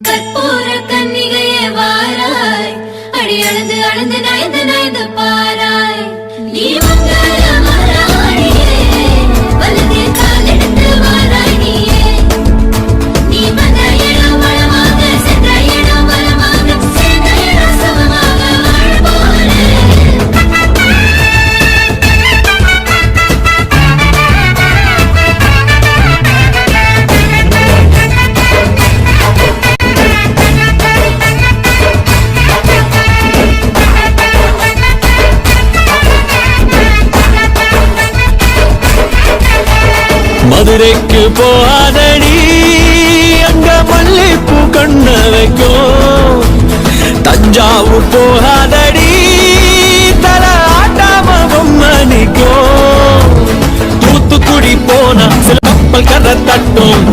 கற்பூர கன்னிகையே வாராய், அடி அளந்து அளந்து நயந்து நயந்து பாராய். நீ மங்கள மராணியே, வலது கால் எடுத்து வாராய் நீயே. நீ வந்த இடம் வளமாக, சென்ற இடம் வளமாக, சேர்ந்த இடம் சுகமாக வாழ்வோரே. மதுரைக்கு போகாதடி, அங்க மல்லிப்பூ கண்ண வைக்கும். தஞ்சாவூர் போகாதடி, தல ஆட்டாம பொம்மணிக்கும். தூத்துக்குடி போனா சில கப்பல் கரை தட்டும்.